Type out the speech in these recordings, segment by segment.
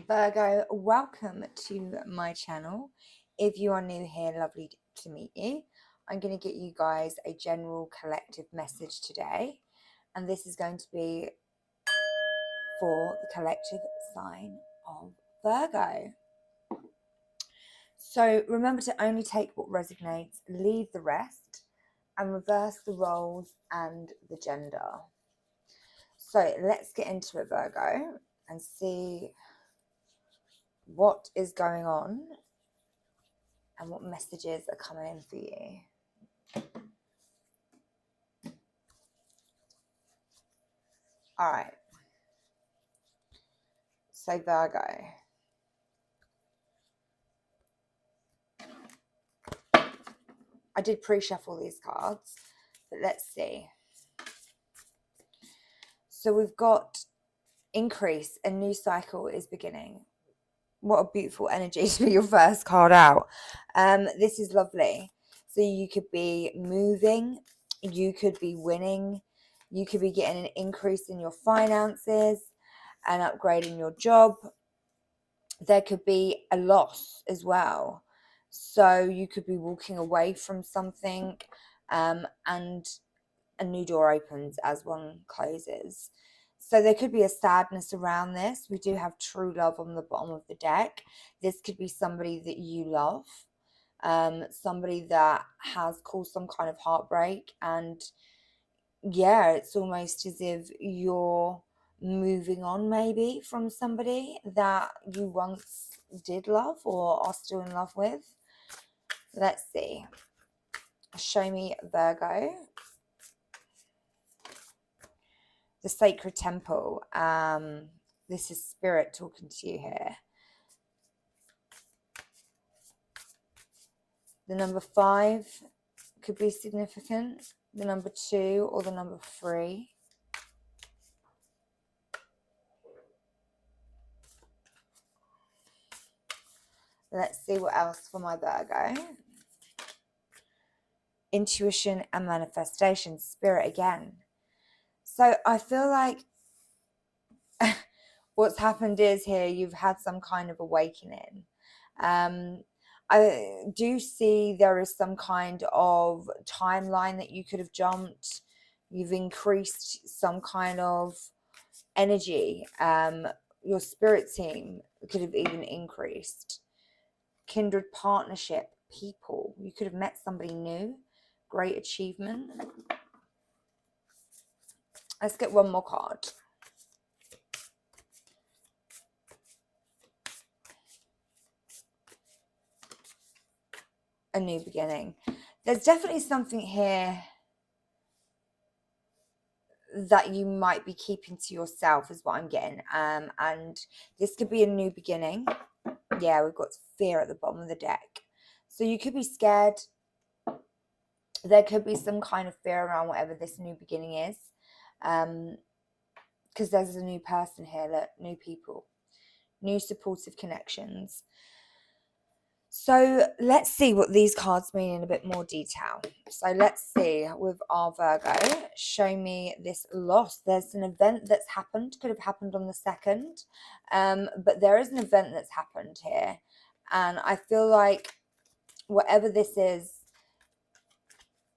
Virgo, welcome to my channel. If you are new here, lovely to meet you. I'm going to get you guys a general collective message today, and this is going to be for the collective sign of Virgo. So remember to only take what resonates, leave the rest, and reverse the roles and the gender. So let's get into it, Virgo, and see what is going on and what messages are coming in for you. All right. So Virgo. I did pre-shuffle these cards, but let's see. So we've got increase, a new cycle is beginning. What a beautiful energy to be your first card out. This is lovely. So you could be moving, you could be winning, you could be getting an increase in your finances, an upgrade in your job. There could be a loss as well. So you could be walking away from something, and a new door opens as one closes. So there could be a sadness around this. We do have true love on the bottom of the deck. This could be somebody that you love, somebody that has caused some kind of heartbreak. And yeah, it's almost as if you're moving on maybe from somebody that you once did love or are still in love with. Let's see. Show me Virgo. The sacred temple. This is spirit talking to you here. The number 5 could be significant. The number 2 or the number 3. Let's see what else for my Virgo. Intuition and manifestation. Spirit again. So I feel like what's happened is here you've had some kind of awakening. I do see there is some kind of timeline that you could have jumped. You've increased some kind of energy. Your spirit team could have even increased. Kindred partnership, people. You could have met somebody new. Great achievement. Let's get one more card. A new beginning. There's definitely something here that you might be keeping to yourself is what I'm getting. And this could be a new beginning. Yeah, we've got fear at the bottom of the deck. So you could be scared. There could be some kind of fear around whatever this new beginning is. Because there's a new person here, look, new people, new supportive connections. So let's see what these cards mean in a bit more detail. So let's see with our Virgo, show me this loss. There's an event that's happened, could have happened on the 2nd, but there is an event that's happened here. And I feel like whatever this is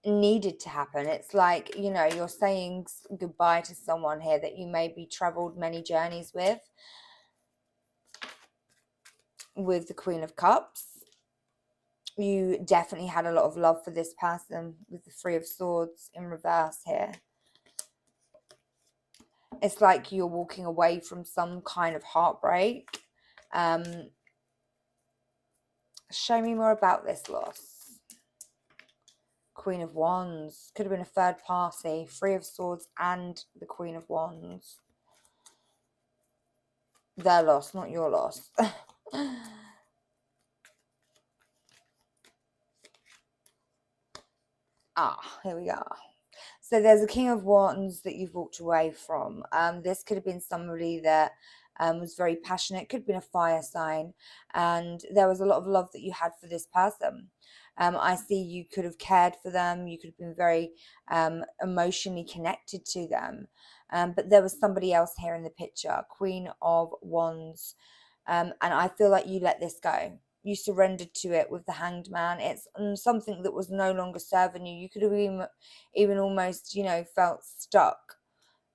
needed to happen. It's like, you know, you're saying goodbye to someone here that you maybe traveled many journeys with the Queen of Cups. You definitely had a lot of love for this person with the 3 of Swords in reverse here. It's like you're walking away from some kind of heartbreak. Show me more about this loss. Queen of Wands. Could have been a third party. 3 of Swords and the Queen of Wands. Their loss, not your loss. Here we go. So there's a King of Wands that you've walked away from. This could have been somebody that was very passionate. Could have been a fire sign. And there was a lot of love that you had for this person. I see you could have cared for them. You could have been very emotionally connected to them. But there was somebody else here in the picture. Queen of Wands. And I feel like you let this go. You surrendered to it with the Hanged Man. It's something that was no longer serving you. You could have even almost, felt stuck.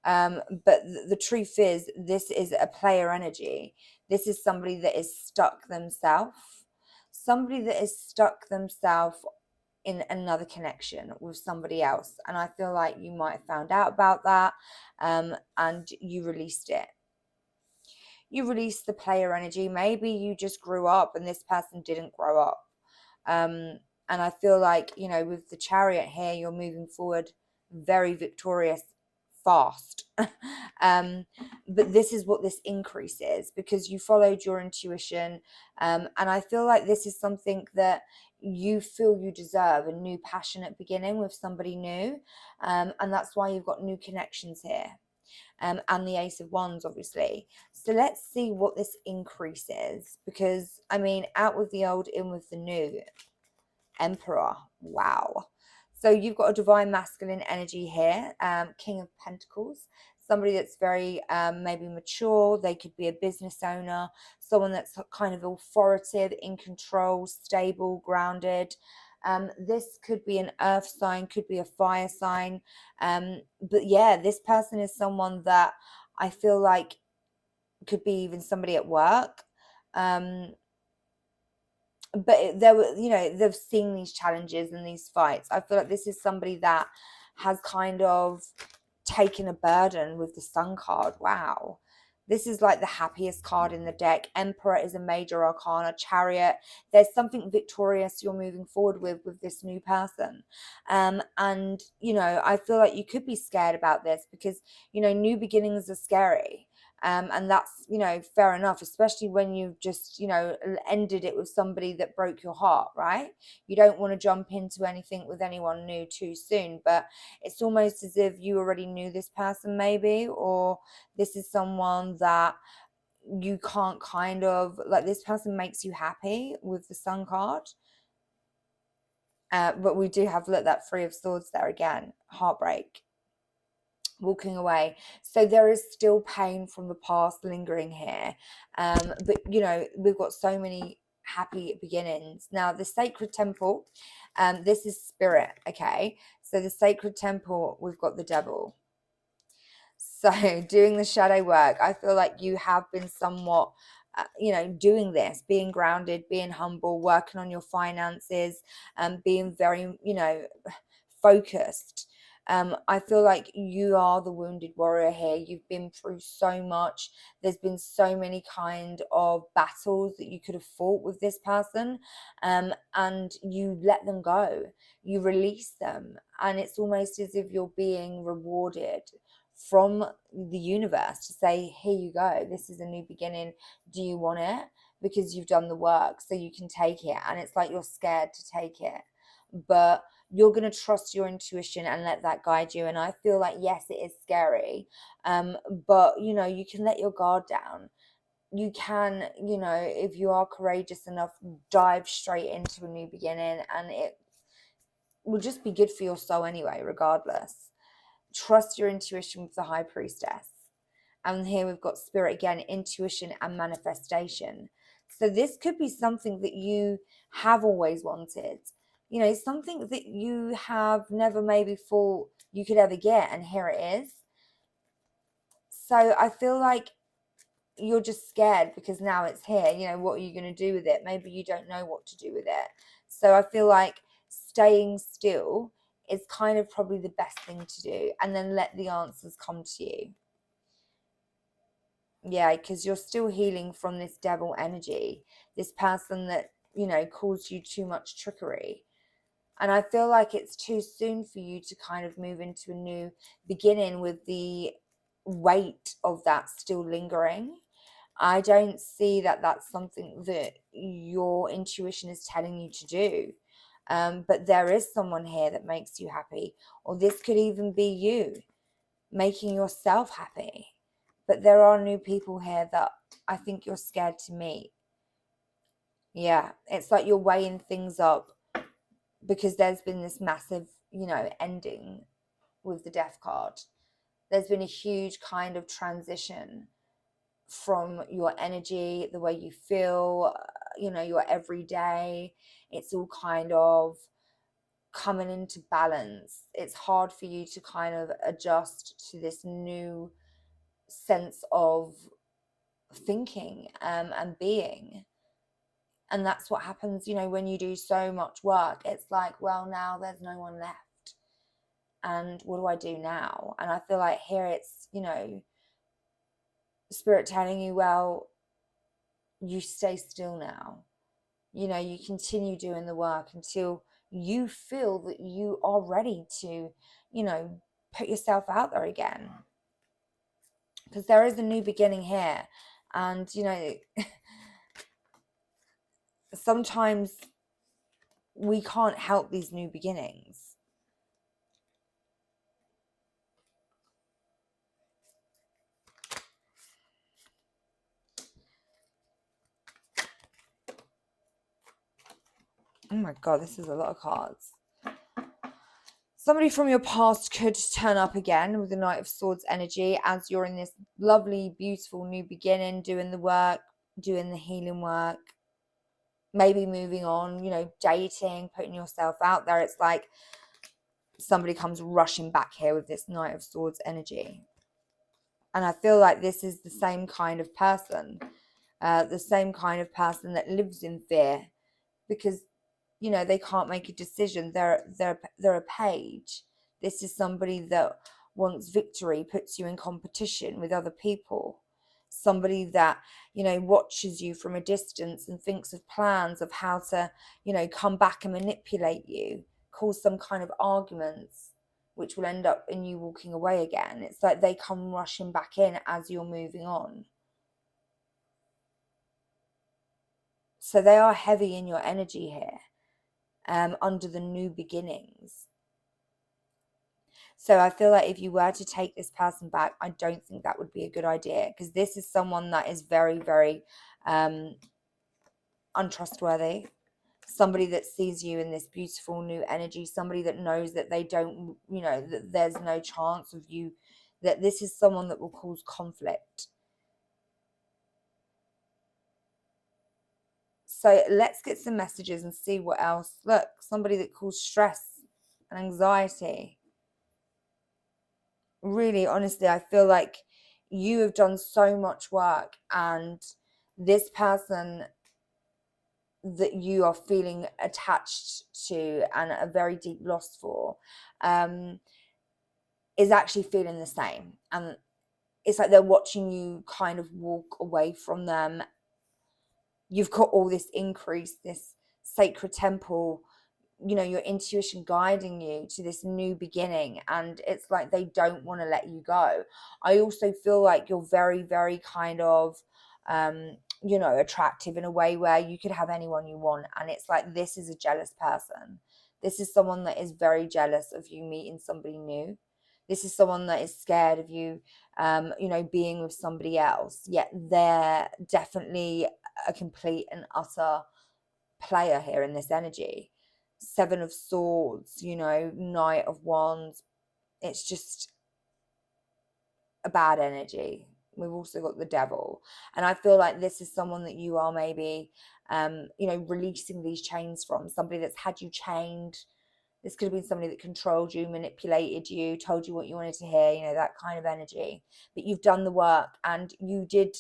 But the truth is, this is a player energy. This is somebody that is stuck themselves. Somebody that is stuck themselves in another connection with somebody else. And I feel like you might have found out about that, and you released it. You released the player energy. Maybe you just grew up and this person didn't grow up. And I feel like, with the Chariot here, you're moving forward very victorious, fast. But this is what this increase is, because you followed your intuition. And I feel like this is something that you feel you deserve, a new passionate beginning with somebody new. And that's why you've got new connections here. And the Ace of Wands, obviously. So let's see what this increase is, because, out with the old, in with the new. Emperor. Wow. So you've got a divine masculine energy here, King of Pentacles, somebody that's very maybe mature. They could be a business owner, someone that's kind of authoritative, in control, stable, grounded. This could be an earth sign, could be a fire sign. But yeah, this person is someone that I feel like could be even somebody at work. But there were, they've seen these challenges and these fights. I feel like this is somebody that has kind of taken a burden with the Sun card. Wow. This is like the happiest card in the deck. Emperor is a major arcana. Chariot. There's something victorious you're moving forward with this new person. And, I feel like you could be scared about this because, new beginnings are scary. And that's, fair enough, especially when you've just, ended it with somebody that broke your heart, right? You don't want to jump into anything with anyone new too soon, but it's almost as if you already knew this person maybe, or this is someone that you can't kind of, like, this person makes you happy with the Sun card. But we do have, look, that Three of Swords there again, heartbreak, walking away. So there is still pain from the past lingering here. But we've got so many happy beginnings. Now the Sacred Temple, this is spirit, okay? So the Sacred Temple, we've got the Devil. So doing the shadow work, I feel like you have been somewhat doing this, being grounded, being humble, working on your finances, and being very focused. I feel like you are the wounded warrior here. You've been through so much. There's been so many kind of battles that you could have fought with this person, and you let them go. You release them, and it's almost as if you're being rewarded from the universe to say, here you go, this is a new beginning. Do you want it? Because you've done the work, so you can take it. And it's like you're scared to take it, but you're going to trust your intuition and let that guide you. And I feel like, yes, it is scary, but you can let your guard down. You can, if you are courageous enough, dive straight into a new beginning, and it will just be good for your soul anyway, regardless. Trust your intuition with the High Priestess. And here we've got Spirit again, intuition and manifestation. So this could be something that you have always wanted, something that you have never maybe thought you could ever get, and here it is. So I feel like you're just scared because now it's here. What are you going to do with it? Maybe you don't know what to do with it. So I feel like staying still is kind of probably the best thing to do, and then let the answers come to you. Yeah, because you're still healing from this devil energy, this person that, caused you too much trickery. And I feel like it's too soon for you to kind of move into a new beginning with the weight of that still lingering. I don't see that that's something that your intuition is telling you to do. But there is someone here that makes you happy, or this could even be you making yourself happy. But there are new people here that I think you're scared to meet. Yeah, it's like you're weighing things up because there's been this massive, ending with the Death card. There's been a huge kind of transition. from your energy, the way you feel, your everyday. It's all kind of coming into balance. It's hard for you to kind of adjust to this new sense of thinking and being. And that's what happens, when you do so much work. It's like, well, now there's no one left. And what do I do now? And I feel like here it's, Spirit telling you, well, you stay still now. You continue doing the work until you feel that you are ready to, put yourself out there again. Because there is a new beginning here. And, sometimes we can't help these new beginnings. Oh my God, this is a lot of cards. Somebody from your past could turn up again with the Knight of Swords energy as you're in this lovely, beautiful new beginning, doing the work, doing the healing work, maybe moving on, dating, putting yourself out there. It's like somebody comes rushing back here with this Knight of Swords energy. And I feel like this is the same kind of person, the same kind of person that lives in fear because they can't make a decision. They're a page. This is somebody that wants victory, puts you in competition with other people. Somebody that watches you from a distance and thinks of plans of how to come back and manipulate you, cause some kind of arguments which will end up in you walking away again. It's like they come rushing back in as you're moving on. So they are heavy in your energy here. Under the new beginnings. So I feel like if you were to take this person back, I don't think that would be a good idea, because this is someone that is very, very untrustworthy. Somebody that sees you in this beautiful new energy, somebody that knows that they don't, that there's no chance of you, that this is someone that will cause conflict. So let's get some messages and see what else. Look, somebody that causes stress and anxiety. Really, honestly, I feel like you have done so much work, and this person that you are feeling attached to and a very deep loss for is actually feeling the same. And it's like they're watching you kind of walk away from them. You've got all this increase, this sacred temple, your intuition guiding you to this new beginning, and it's like they don't want to let you go. I also feel like you're very, very kind of attractive in a way where you could have anyone you want, and it's like this is a jealous person. This is someone that is very jealous of you meeting somebody new. This is someone that is scared of you being with somebody else, yet they're definitely a complete and utter player here in this energy. Seven of Swords, Knight of Wands. It's just a bad energy. We've also got the Devil. And I feel like this is someone that you are maybe, releasing these chains from. Somebody that's had you chained. This could have been somebody that controlled you, manipulated you, told you what you wanted to hear, that kind of energy. But you've done the work, and you did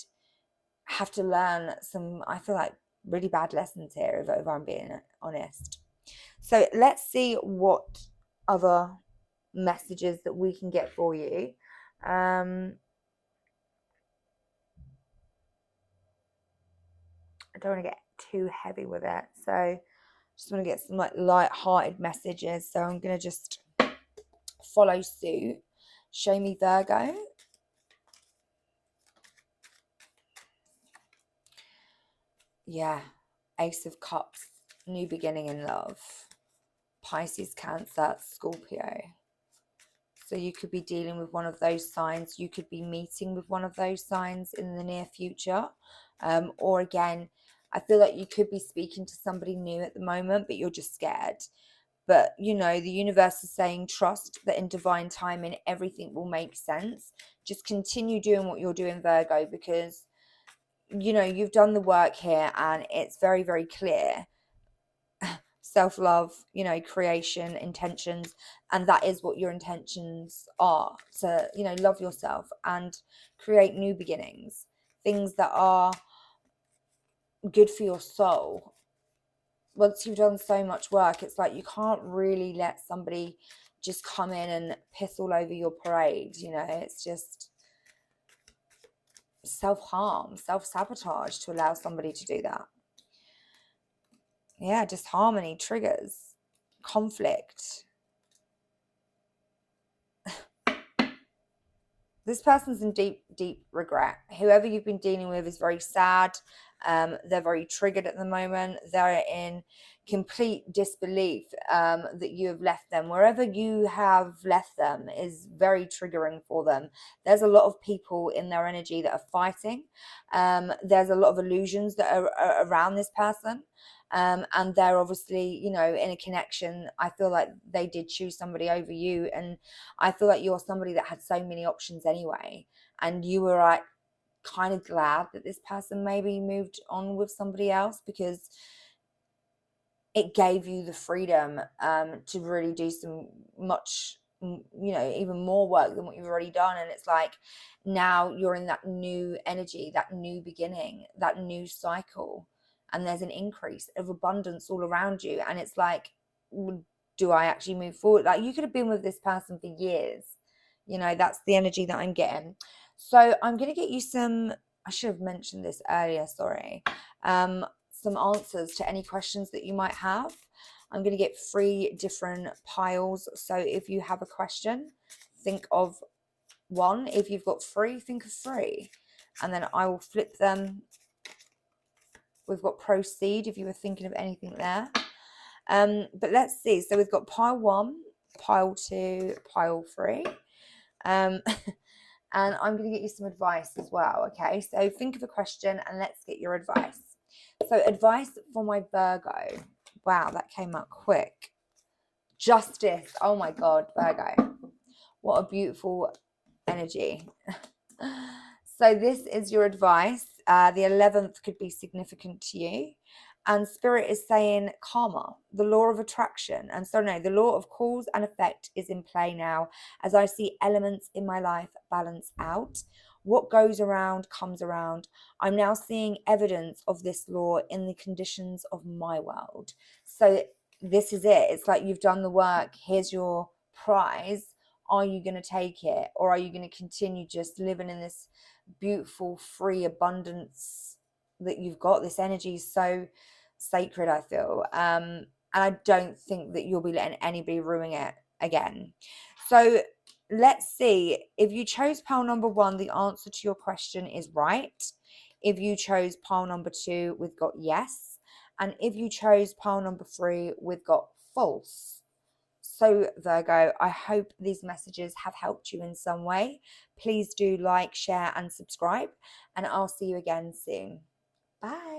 have to learn some, I feel like, really bad lessons here, if I'm being honest. So let's see what other messages that we can get for you. I don't want to get too heavy with it, so just want to get some like light-hearted messages. So I'm going to just follow suit. Show me Virgo. Yeah, Ace of Cups, new beginning in love. Pisces, Cancer, Scorpio. So you could be dealing with one of those signs. You could be meeting with one of those signs in the near future. Or again, I feel like you could be speaking to somebody new at the moment, but you're just scared. But, the universe is saying trust that in divine timing, everything will make sense. Just continue doing what you're doing, Virgo, because you know, you've done the work here and it's very, very clear. Self-love, you know, creation, intentions, and that is what your intentions are, to, you know, love yourself and create new beginnings, things that are good for your soul. Once you've done so much work, it's like you can't really let somebody just come in and piss all over your parade, you know. It's just self-harm, self-sabotage to allow somebody to do that. Yeah, disharmony triggers conflict. This person's in deep, deep regret. Whoever you've been dealing with is very sad. They're very triggered at the moment. They're in complete disbelief that you have left them. Wherever you have left them is very triggering for them. There's a lot of people in their energy that are fighting. There's a lot of illusions that are around this person. And they're obviously, you know, in a connection. I feel like they did choose somebody over you, and I feel like you're somebody that had so many options anyway, and you were like kind of glad that this person maybe moved on with somebody else, because it gave you the freedom to really do some much, you know, even more work than what you've already done. And it's like now you're in that new energy, that new beginning, that new cycle, and there's an increase of abundance all around you. And it's like, do I actually move forward? Like, you could have been with this person for years, you know. That's the energy that I'm getting. So I'm going to get you some, I should have mentioned this earlier, sorry, some answers to any questions that you might have. I'm going to get 3 different piles. So if you have a question, think of 1. If you've got 3, think of 3. And then I will flip them. We've got proceed if you were thinking of anything there. But let's see. So we've got pile 1, pile 2, pile 3. And I'm going to get you some advice as well. Okay, so think of a question and let's get your advice. So advice for my Virgo. Wow, that came out quick. Justice. Oh my God, Virgo. What a beautiful energy. So this is your advice. The 11th could be significant to you. And Spirit is saying karma, the law of attraction. And so no, the law of cause and effect is in play now, as I see elements in my life balance out. What goes around comes around. I'm now seeing evidence of this law in the conditions of my world. So this is it. It's like you've done the work. Here's your prize. Are you going to take it, or are you going to continue just living in this beautiful, free abundance that you've got? This energy is so sacred, I feel. And I don't think that you'll be letting anybody ruin it again. So let's see. If you chose pile number 1, the answer to your question is right. If you chose pile number 2, we've got yes. And if you chose pile number 3, we've got false. So Virgo, I hope these messages have helped you in some way. Please do like, share and subscribe, and I'll see you again soon. Bye.